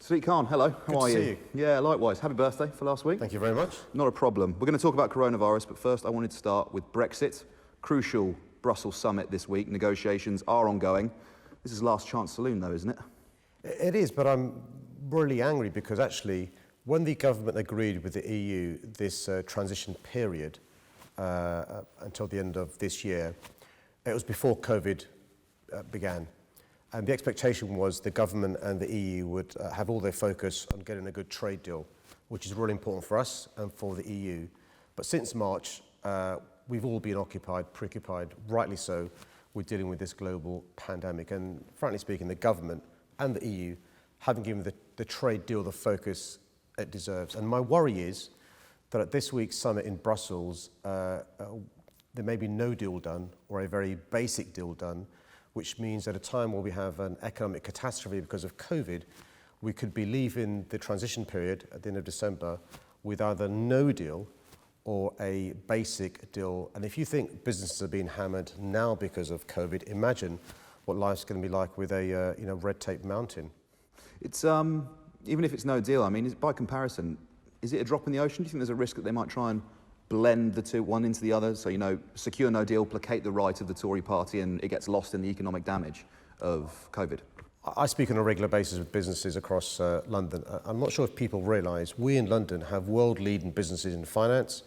Sadiq Khan, hello. How are Good to you? see you. Yeah, likewise. Happy birthday for last week. Thank you very much. Not a problem. We're going to talk about coronavirus, but first I wanted to start with Brexit. Crucial Brussels summit this week. Negotiations are ongoing. This is last chance saloon, though, isn't it? It is, but I'm really angry because actually, when the government agreed with the EU this transition period until the end of this year, it was before COVID began. And the expectation was the government and the EU would have all their focus on getting a good trade deal, which is really important for us and for the EU. But since March, we've all been preoccupied, rightly so, with dealing with this global pandemic. And frankly speaking, the government and the EU haven't given the trade deal the focus it deserves. And my worry is that at this week's summit in Brussels, there may be no deal done or a very basic deal done, which means at a time where we have an economic catastrophe because of COVID, we could be leaving the transition period at the end of December with either no deal or a basic deal. And if you think businesses are being hammered now because of COVID, imagine what life's going to be like with a red tape mountain. It's even if it's no deal, I mean, by comparison, is it a drop in the ocean? Do you think there's a risk that they might try and blend the two, one into the other? So, secure no deal, placate the right of the Tory party, and it gets lost in the economic damage of COVID. I speak on a regular basis with businesses across London. I'm not sure if people realise we in London have world-leading businesses in finance,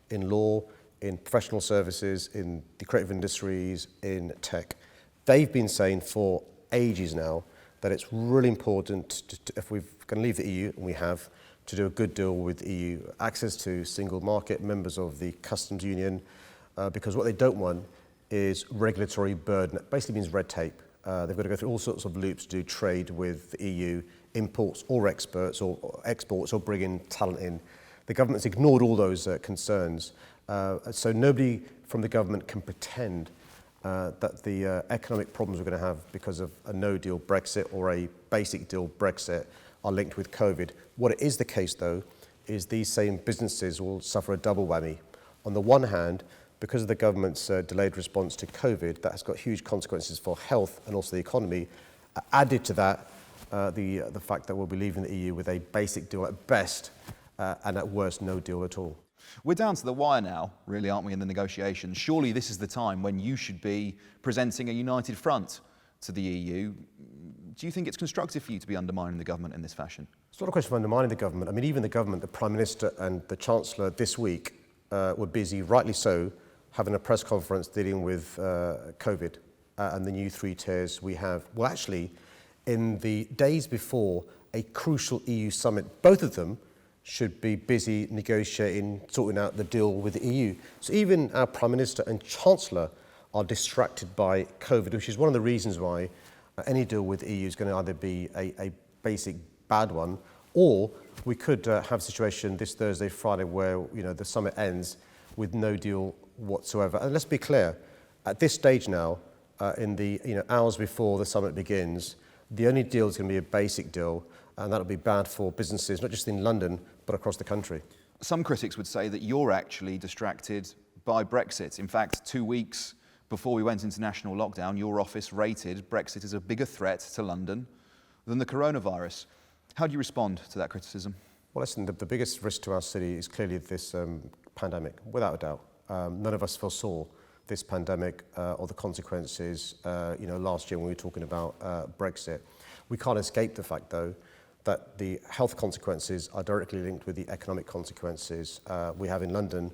in law, in professional services, in the creative industries, in tech. They've been saying for ages now that it's really important, if we're going to leave the EU, and we have, to do a good deal with the EU, access to single market, members of the customs union, because what they don't want is regulatory burden. It basically means red tape. They've got to go through all sorts of loops to do trade with the EU, imports or exports or bring in talent in. The government's ignored all those concerns. So nobody from the government can pretend that the economic problems we're going to have because of a no-deal Brexit or a basic deal Brexit are linked with COVID. What it is the case, though, is these same businesses will suffer a double whammy. On the one hand, because of the government's delayed response to COVID, that has got huge consequences for health and also the economy. Added to that, the fact that we'll be leaving the EU with a basic deal at best, and at worst, no deal at all. We're down to the wire now, really, aren't we, in the negotiations? Surely this is the time when you should be presenting a united front to the EU. Do you think it's constructive for you to be undermining the government in this fashion? It's not a question of undermining the government. I mean, even the government, the Prime Minister and the Chancellor this week were busy, rightly so, having a press conference dealing with COVID and the new 3 tiers we have. Well, actually, in the days before a crucial EU summit, both of them should be busy negotiating, sorting out the deal with the EU. So even our Prime Minister and Chancellor are distracted by COVID, which is one of the reasons why any deal with the EU is going to either be a basic bad one, or we could have a situation this Thursday, Friday, where the summit ends with no deal whatsoever. And let's be clear, at this stage now, in the hours before the summit begins, the only deal is going to be a basic deal, and that'll be bad for businesses, not just in London, but across the country. Some critics would say that you're actually distracted by Brexit. In fact, 2 weeks before we went into national lockdown, your office rated Brexit as a bigger threat to London than the coronavirus. How do you respond to that criticism? Well, listen, the biggest risk to our city is clearly this pandemic, without a doubt. None of us foresaw this pandemic or the consequences, last year when we were talking about Brexit. We can't escape the fact, though, that the health consequences are directly linked with the economic consequences. We have in London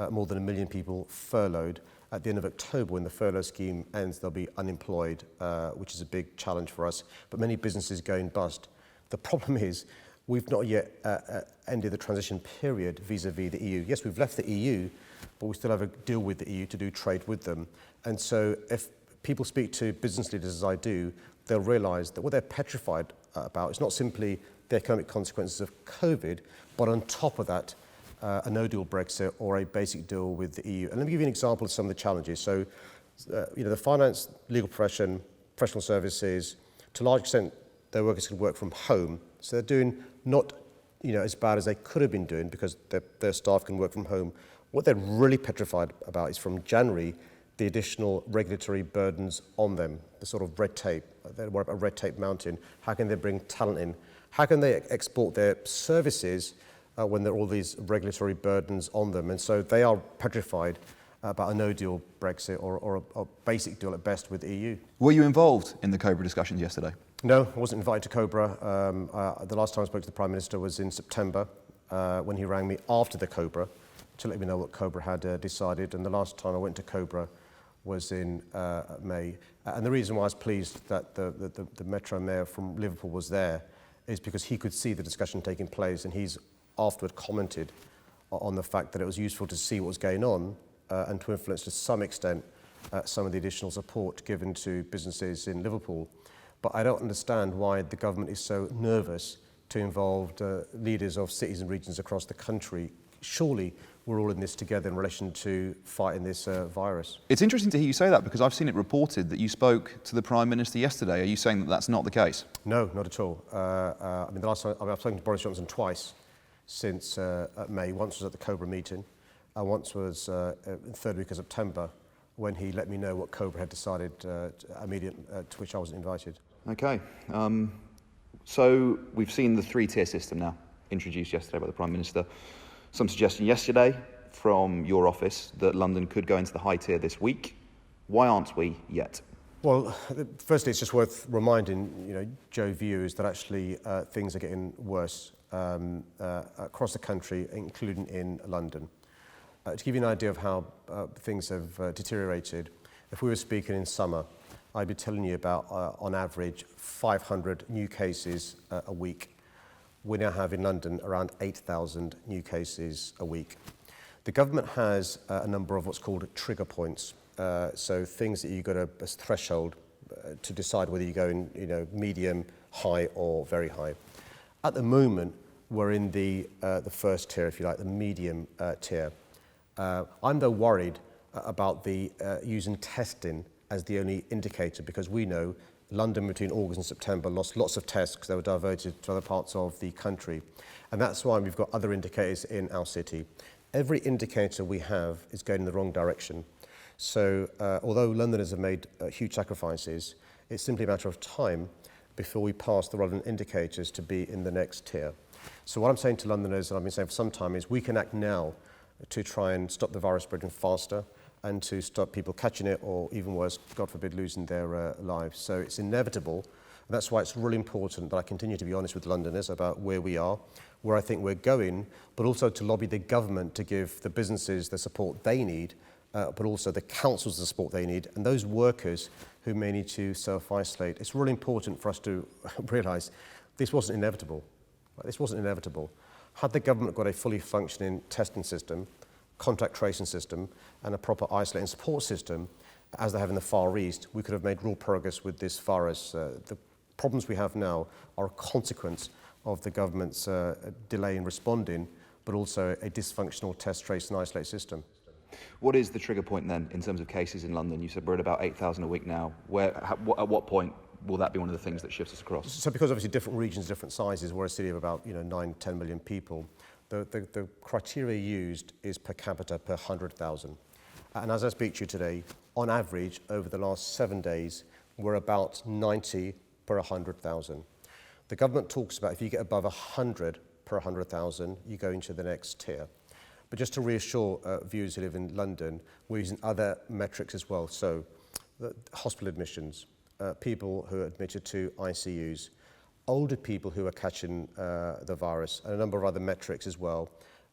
more than 1 million people furloughed. At the end of October, when the furlough scheme ends, they'll be unemployed, which is a big challenge for us, but many businesses going bust. The problem is we've not yet ended the transition period vis-à-vis the EU. Yes, we've left the EU, but we still have a deal with the EU to do trade with them. And so if people speak to business leaders as I do, they'll realise that what they're petrified about is not simply the economic consequences of COVID, but on top of that, a no-deal Brexit or a basic deal with the EU. And let me give you an example of some of the challenges. So, the finance, legal profession, professional services, to a large extent, their workers can work from home. So they're doing not, as bad as they could have been doing because their staff can work from home. What they're really petrified about is from January, the additional regulatory burdens on them, the sort of red tape. They're a red tape mountain. How can they bring talent in? How can they export their services when there are all these regulatory burdens on them? And so they are petrified about a no-deal Brexit or a basic deal at best with the EU. Were you involved in the Cobra discussions yesterday? No, I wasn't invited to Cobra. The last time I spoke to the Prime Minister was in September when he rang me after the Cobra to let me know what Cobra had decided. And the last time I went to Cobra was in May. And the reason why I was pleased that the Metro Mayor from Liverpool was there is because he could see the discussion taking place, and he's afterward commented on the fact that it was useful to see what was going on and to influence to some extent some of the additional support given to businesses in Liverpool. But I don't understand why the government is so nervous to involve leaders of cities and regions across the country. Surely we're all in this together in relation to fighting this virus. It's interesting to hear you say that, because I've seen it reported that you spoke to the Prime Minister yesterday. Are you saying that that's not the case? No, not at all. I mean, the last time I've spoken to Boris Johnson twice since May. Once was at the Cobra meeting, and once was in the third week of September, when he let me know what Cobra had decided, to which I wasn't invited. Okay. So we've seen the three-tier system now introduced yesterday by the Prime Minister. Some suggestion yesterday from your office that London could go into the high tier this week. Why aren't we yet? Well, firstly, it's just worth reminding Joe viewers that actually things are getting worse across the country, including in London. To give you an idea of how things have deteriorated, if we were speaking in summer, I'd be telling you about, on average, 500 new cases a week. We now have in London around 8,000 new cases a week. The government has a number of what's called trigger points, so things that you've got a threshold to decide whether you go in, medium, high, or very high. At the moment, we're in the first tier, if you like, the medium tier. I'm though worried about the using testing as the only indicator, because we know London between August and September lost lots of tests because they were diverted to other parts of the country. And that's why we've got other indicators in our city. Every indicator we have is going in the wrong direction. So although Londoners have made huge sacrifices, it's simply a matter of time before we pass the relevant indicators to be in the next tier. So what I'm saying to Londoners, and I've been saying for some time, is we can act now to try and stop the virus spreading faster and to stop people catching it, or even worse, God forbid, losing their lives. So it's inevitable. And that's why it's really important that I continue to be honest with Londoners about where we are, where I think we're going, but also to lobby the government to give the businesses the support they need, but also the councils the support they need, and those workers who may need to self-isolate. It's really important for us to realise this wasn't inevitable. This wasn't inevitable. Had the government got a fully functioning testing system, contact tracing system, and a proper isolating support system, as they have in the Far East, we could have made real progress with this virus. The problems we have now are a consequence of the government's delay in responding, but also a dysfunctional test, trace, and isolate system. What is the trigger point then in terms of cases in London? You said we're at about 8,000 a week now. At what point will that be one of the things that shifts us across? So because obviously different regions, different sizes, we're a city of about 9, 10 million people. The criteria used is per capita per 100,000. And as I speak to you today, on average, over the last 7 days, we're about 90 per 100,000. The government talks about if you get above 100 per 100,000, you go into the next tier. But just to reassure viewers who live in London, we're using other metrics as well. So hospital admissions, people who are admitted to ICUs, older people who are catching the virus, and a number of other metrics as well.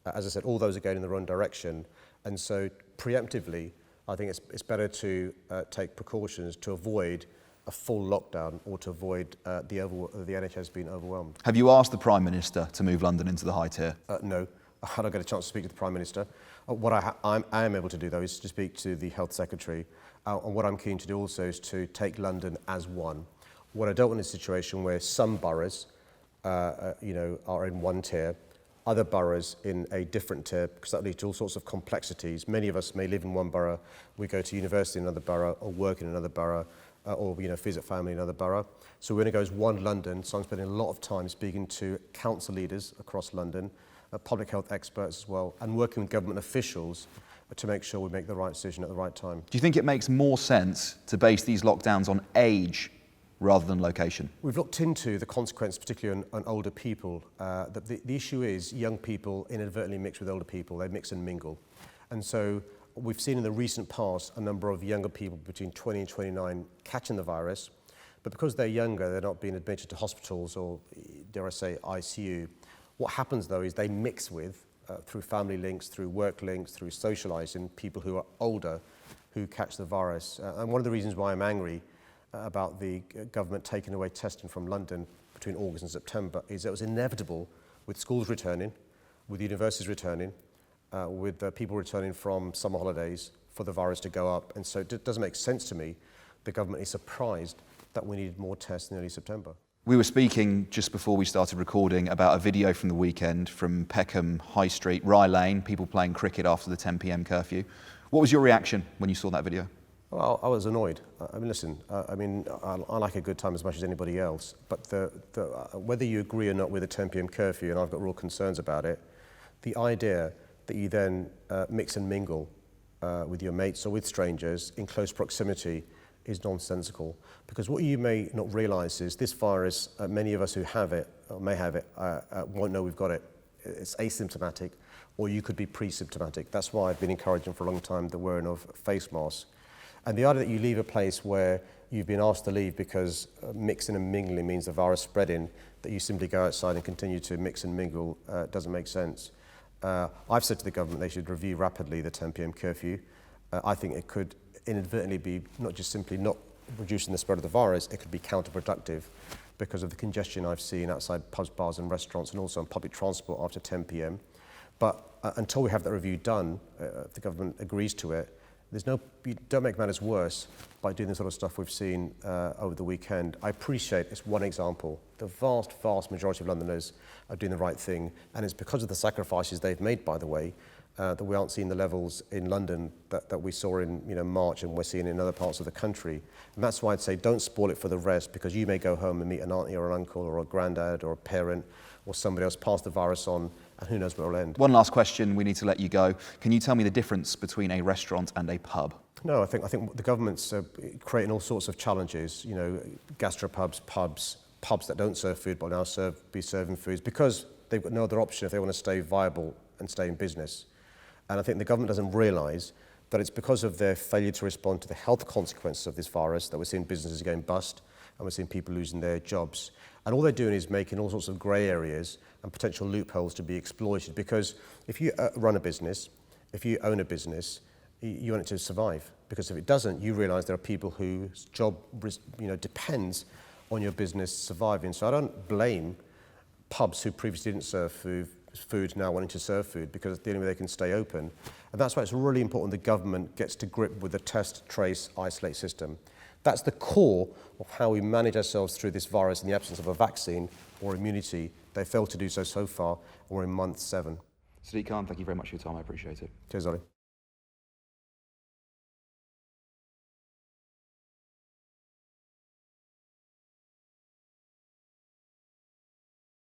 As I said, all those are going in the wrong direction. And so preemptively, I think it's better to take precautions to avoid a full lockdown or to avoid the NHS being overwhelmed. Have you asked the Prime Minister to move London into the high tier? No. I don't get a chance to speak to the Prime Minister. What I am able to do, though, is to speak to the Health Secretary. And what I'm keen to do also is to take London as one. What I don't want is a situation where some boroughs, are in one tier, other boroughs in a different tier, because that leads to all sorts of complexities. Many of us may live in one borough, we go to university in another borough, or work in another borough, or visit family in another borough. So we're going to go as one London. So I'm spending a lot of time speaking to council leaders across London, public health experts as well, and working with government officials to make sure we make the right decision at the right time. Do you think it makes more sense to base these lockdowns on age rather than location? We've looked into the consequence, particularly on older people. The issue is young people inadvertently mix with older people. They mix and mingle. And so we've seen in the recent past a number of younger people between 20 and 29 catching the virus. But because they're younger, they're not being admitted to hospitals or, dare I say, ICU. What happens, though, is they mix with, through family links, through work links, through socialising, people who are older who catch the virus. And one of the reasons why I'm angry about the government taking away testing from London between August and September is it was inevitable with schools returning, with universities returning, with people returning from summer holidays for the virus to go up. And so it doesn't make sense to me the government is surprised that we needed more tests in early September. We were speaking just before we started recording about a video from the weekend from Peckham High Street, Rye Lane, people playing cricket after the 10 p.m. curfew. What was your reaction when you saw that video? Well, I was annoyed. I mean, listen, I like a good time as much as anybody else, but whether you agree or not with the 10 p.m. curfew, and I've got real concerns about it, the idea that you then mix and mingle with your mates or with strangers in close proximity is nonsensical. Because what you may not realise is this virus, many of us who have it, or may have it, won't know we've got it. It's asymptomatic, or you could be pre-symptomatic. That's why I've been encouraging for a long time the wearing of face masks. And the idea that you leave a place where you've been asked to leave because mixing and mingling means the virus spreading, that you simply go outside and continue to mix and mingle doesn't make sense. I've said to the government they should review rapidly the 10 p.m. curfew. I think it could inadvertently be not just simply not reducing the spread of the virus, it could be counterproductive because of the congestion I've seen outside pubs, bars and restaurants and also on public transport after 10 p.m. But until we have that review done, if the government agrees to it, you don't make matters worse by doing the sort of stuff we've seen over the weekend. I appreciate it's one example. The vast, vast majority of Londoners are doing the right thing, and it's because of the sacrifices they've made, by the way, that we aren't seeing the levels in London that we saw in March and we're seeing in other parts of the country. And that's why I'd say don't spoil it for the rest, because you may go home and meet an auntie or an uncle or a granddad or a parent or somebody else, pass the virus on, and who knows where it'll end. One last question, we need to let you go. Can you tell me the difference between a restaurant and a pub? No, I think the government's creating all sorts of challenges, gastropubs, pubs that don't serve food but now be serving foods because they've got no other option if they want to stay viable and stay in business. And I think the government doesn't realise that it's because of their failure to respond to the health consequences of this virus that we're seeing businesses going bust and we're seeing people losing their jobs. And all they're doing is making all sorts of grey areas and potential loopholes to be exploited, because if you run a business, if you own a business, you want it to survive, because if it doesn't, you realise there are people whose job depends on your business surviving. So I don't blame pubs who previously didn't serve food now wanting to serve food, because it's the only way they can stay open. And that's why it's really important the government gets to grip with the test, trace, isolate system. That's the core of how we manage ourselves through this virus in the absence of a vaccine or immunity. They failed to do so far, and we're in month 7. Sadiq Khan, thank you very much for your time, I appreciate it. Cheers, Oli.